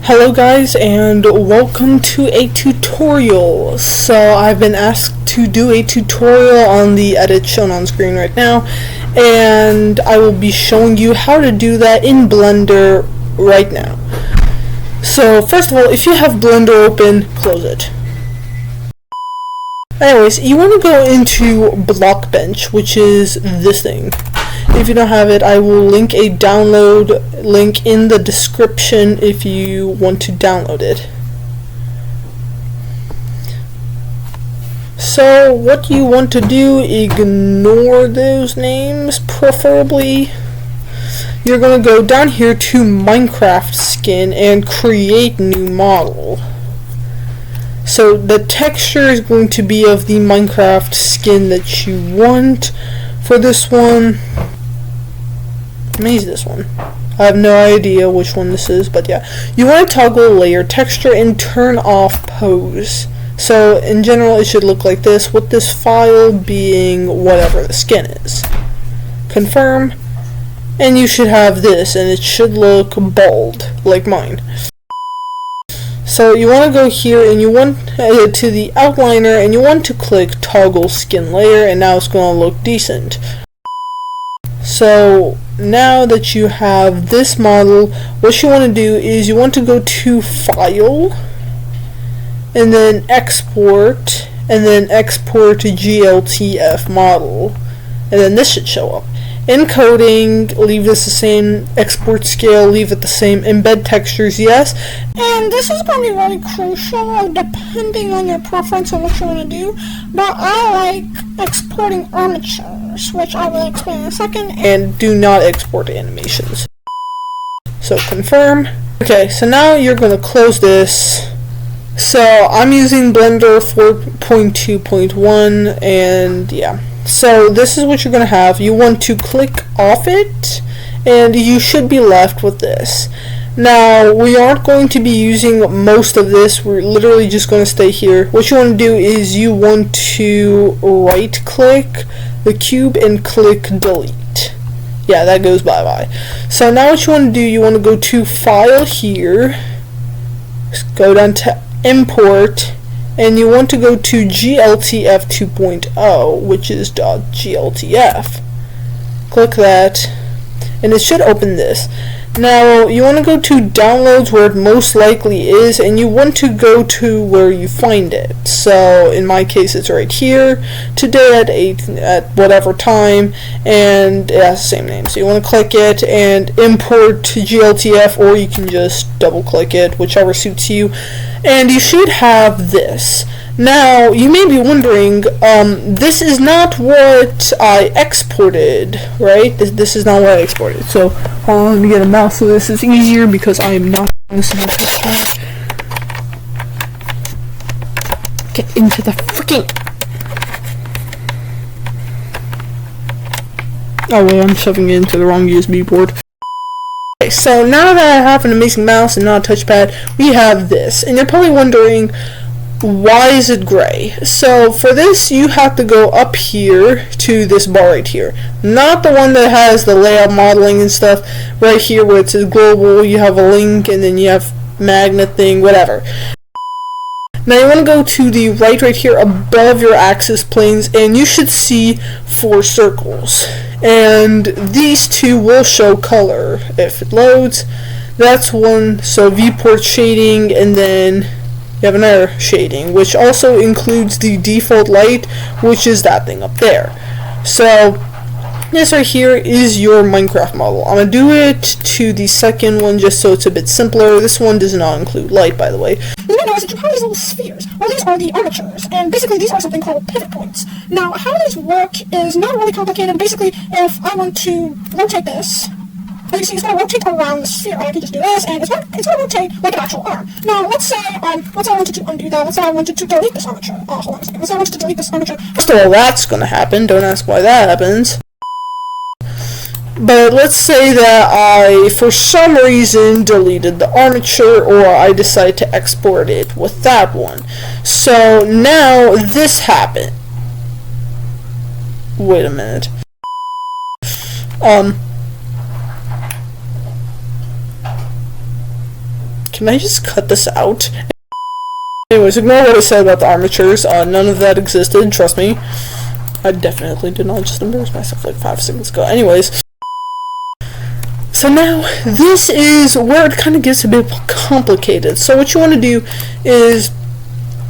Hello guys, and welcome to a tutorial. So I've been asked to do a tutorial on the edit shown on screen right now, and I will be showing you how to do that in Blender right now. So first of all, if you have Blender open, close it. Anyways, you want to go into Blockbench, which is this thing. If you don't have it, I will link a download link in the description if you want to download it. So what you want to do, ignore those names preferably. You're going to go down here to Minecraft skin and create new model. So the texture is going to be of the Minecraft skin that you want. For this one, I'm gonna use this one. I have no idea which one this is, but yeah. You want to toggle layer texture and turn off pose. So in general it should look like this, with this file being whatever the skin is. Confirm, and you should have this, and it should look bald like mine. So you want to go here and you want to the outliner and you want to click toggle skin layer, and now it's going to look decent. So now that you have this model, what you want to do is you want to go to File and then Export and then Export to GLTF model, and then this should show up. Encoding, leave this the same. Export scale, leave it the same. Embed textures, yes. And this is probably really crucial depending on your preference on what you want to do, but I like exporting armatures, which I will explain in a second. And do not export animations. So confirm. Okay, so now you're going to close this. So I'm using Blender 4.2.1, and yeah. So this is what you're going to have. You want to click off it, and you should be left with this. Now, we aren't going to be using most of this. We're literally just going to stay here. What you want to do is you want to right click the cube and click delete. Yeah, that goes bye-bye. So now what you want to do, you want to go to File here, go down to Import, and you want to go to GLTF 2.0, which is .gltf. Click that, and it should open this. Now, you want to go to Downloads where it most likely is, and you want to go to where you find it. So, in my case, it's right here, today at 8 at whatever time, and it has the same name. So you want to click it and import to GLTF, or you can just double click it, whichever suits you, and you should have this. Now, you may be wondering, this is not what I exported, right? This is not what I exported. So, let me get a mouse so this is easier, because I am not using a touchpad. Get into the freaking... Oh wait, I'm shoving it into the wrong USB port. Okay, so now that I have an amazing mouse and not a touchpad, we have this. And you're probably wondering, why is it gray? So for this, you have to go up here to this bar right here. Not the one that has the layout modeling and stuff. Right here where it says global, you have a link, and then you have magnet thing, whatever. Now you want to go to the right here above your axis planes, and you should see 4 circles. And these 2 will show color if it loads. That's one. So viewport shading, and then you have another shading, which also includes the default light, which is that thing up there. So this right here is your Minecraft model. I'm going to do it to the second one just so it's a bit simpler. This one does not include light, by the way. You may notice that you have these little spheres. Well, these are the armatures, and basically these are something called pivot points. Now, how these work is not really complicated. Basically, if I want to rotate this, you see, it's going to rotate around the sphere. I can just do this, and it's going to rotate like an actual arm. Now, let's say I wanted to undo that. Let's say I wanted to delete this armature. Oh, hold on a second. Let's say I wanted to delete this armature. First of all, that's going to happen. Don't ask why that happens. But let's say that I, for some reason, deleted the armature, or I decide to export it with that one. So now this happened. Wait a minute. Can I just cut this out? Anyways, ignore what I said about the armatures. None of that existed, trust me. I definitely did not just embarrass myself like 5 seconds ago. Anyways. So now, this is where it kind of gets a bit complicated. So what you want to do is,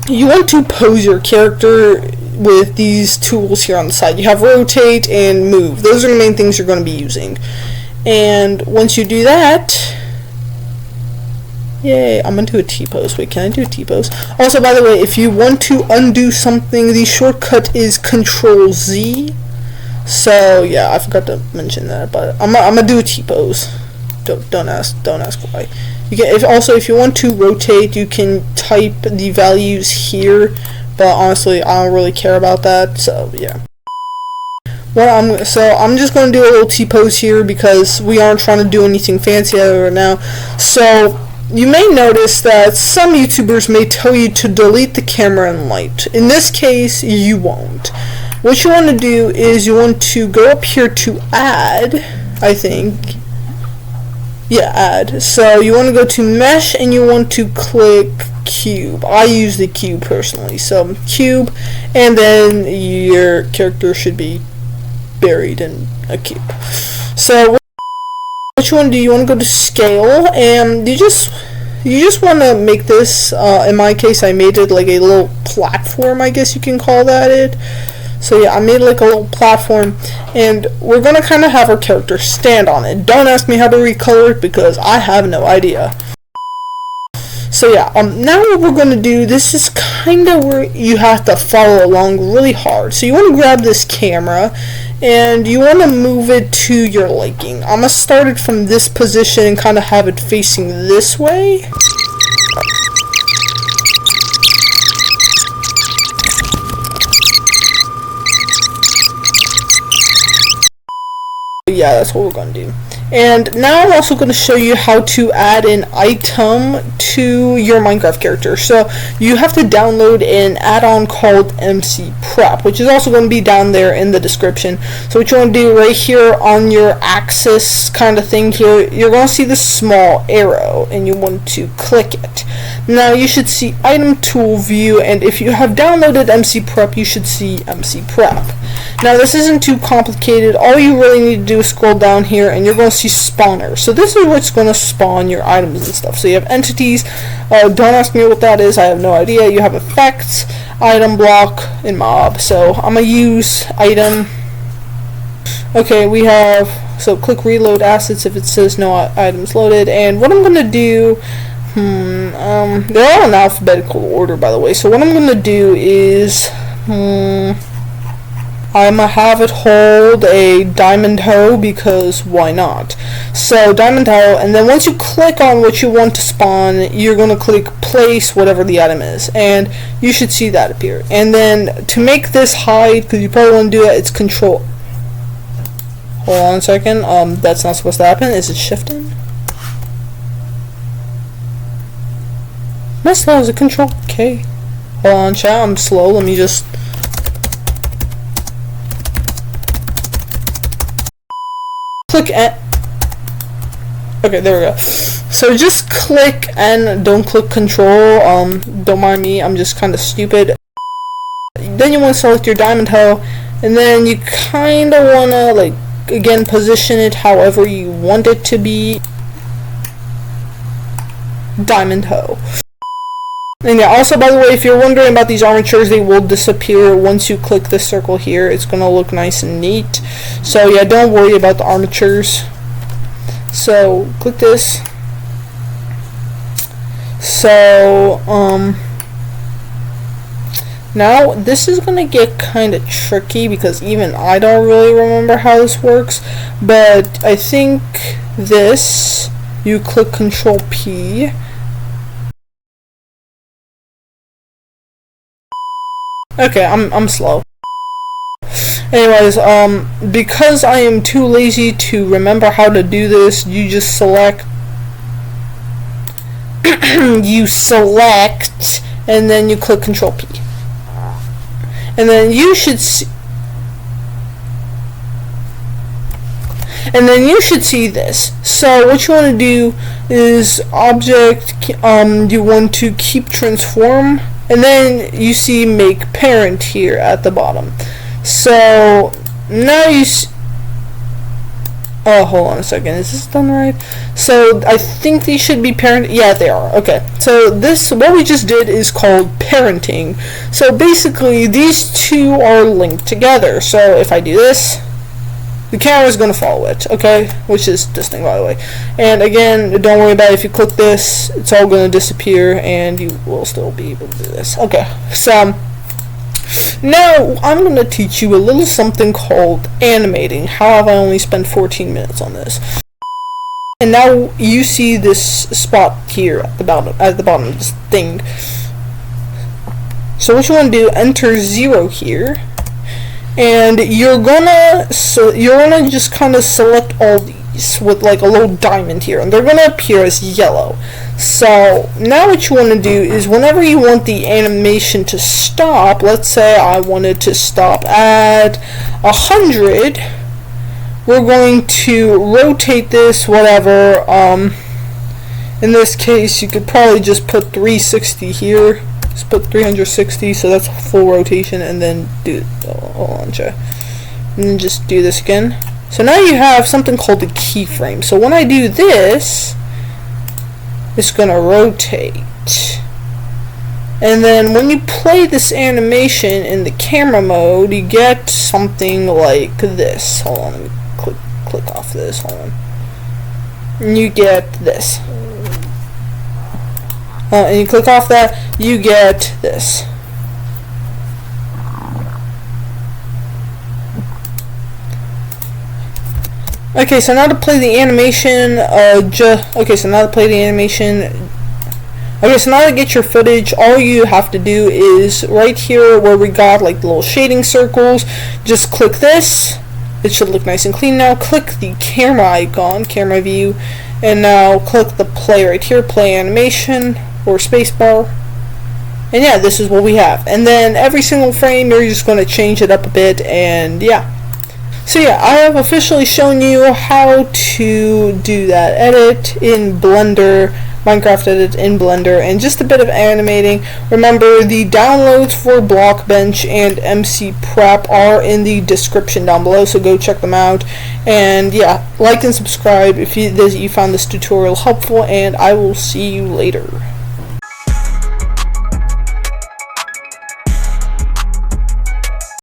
you want to pose your character with these tools here on the side. You have rotate and move. Those are the main things you're going to be using. And once you do that, yay, I'm going to do a T-pose. Wait, can I do a T-pose? Also, by the way, if you want to undo something, the shortcut is Control-Z. So, yeah, I forgot to mention that, but I'm going to do a T-pose. Don't ask why. You can, if you want to rotate, you can type the values here, but honestly, I don't really care about that, so, yeah. I'm just going to do a little T-pose here because we aren't trying to do anything fancy right now. So, you may notice that some YouTubers may tell you to delete the camera and light. In this case, you won't. What you want to do is you want to go up here to add, I think. Yeah, add. So you want to go to mesh and you want to click cube. I use the cube personally. So cube, and then your character should be buried in a cube. So what you want to do, you want to go to scale, and you just want to make this, in my case I made it like a little platform, I guess you can call that it. So yeah, I made like a little platform, and we're going to kind of have our character stand on it. Don't ask me how to recolor it because I have no idea. So yeah, now what we're going to do, this is kind of where you have to follow along really hard. So you want to grab this camera, and you want to move it to your liking. I'm going to start it from this position and kind of have it facing this way. Yeah, that's what we're going to do. And now I'm also going to show you how to add an item to your Minecraft character. So you have to download an add-on called MC Prep, which is also going to be down there in the description. So what you want to do right here on your axis kind of thing here, you're going to see this small arrow and you want to click it. Now you should see item tool view, and if you have downloaded MC Prep, you should see MC Prep. Now this isn't too complicated. All you really need to do is scroll down here and you're going to see spawner. So this is what's going to spawn your items and stuff. So you have entities. Don't ask me what that is. I have no idea. You have effects, item block, and mob. So I'm going to use item. Okay, we have, so click reload assets if it says no items loaded. And what I'm going to do, they're all in alphabetical order, by the way. So what I'm going to do is, I'm going to have it hold a diamond hoe because why not? So diamond hoe, and then once you click on what you want to spawn, you're going to click place whatever the item is, and you should see that appear. And then to make this hide, because you probably want to do that, it's control. Hold on a second. That's not supposed to happen. Is it shifting? Am I slow? Is it control K? Hold on, chat. I'm slow. Let me just. Click N. Okay, there we go. So just click N, don't click control. Don't mind me, I'm just kind of stupid. Then you want to select your diamond hoe, and then you kind of want to, like, again, position it however you want it to be. Diamond hoe. And yeah, also, by the way, if you're wondering about these armatures, they will disappear once you click this circle here. It's going to look nice and neat. So yeah, don't worry about the armatures. So, click this. So, now, this is going to get kind of tricky because even I don't really remember how this works. But I think this, you click Control P. Okay, I'm slow. Anyways, because I am too lazy to remember how to do this, you just select, you select, and then you click Control P. And then you should see, and then you should see this. So what you want to do is object, you want to keep transform, and then you see make parent here at the bottom. So now you oh, hold on a second, is this done right? So I think these should be parent, yeah, they are. Okay, so this, what we just did is called parenting. So basically these two are linked together. So if I do this, the camera is going to follow it, okay, which is this thing, by the way. And again, don't worry about it. If you click this, it's all going to disappear and you will still be able to do this. Okay, so now I'm going to teach you a little something called animating. How have I only spent 14 minutes on this? And now you see this spot here at the bottom of this thing. So what you want to do, enter 0 here, and you're gonna just kind of select all these with like a little diamond here, and they're gonna appear as yellow. So now what you want to do is whenever you want the animation to stop, let's say I wanted to stop at 100, we're going to rotate this whatever. In this case you could probably just put 360 here. Just put 360, so that's full rotation, and then do, hold on, and then just do this again. So now you have something called a keyframe. So when I do this, it's gonna rotate, and then when you play this animation in the camera mode, you get something like this. Hold on, let me click off this. Hold on, and you get this. And you click off that, you get this. Okay, so now to play the animation, so now to get your footage, all you have to do is right here where we got like the little shading circles, just click this. It should look nice and clean now. Click the camera icon, camera view, and now click the play right here, play animation, or spacebar, and yeah, this is what we have. And then every single frame you're just going to change it up a bit, and yeah. So yeah, I have officially shown you how to do that edit in Blender, Minecraft edit in Blender, and just a bit of animating. Remember, the downloads for Blockbench and MC Prep are in the description down below, so go check them out. And yeah, like and subscribe if you found this tutorial helpful, and I will see you later.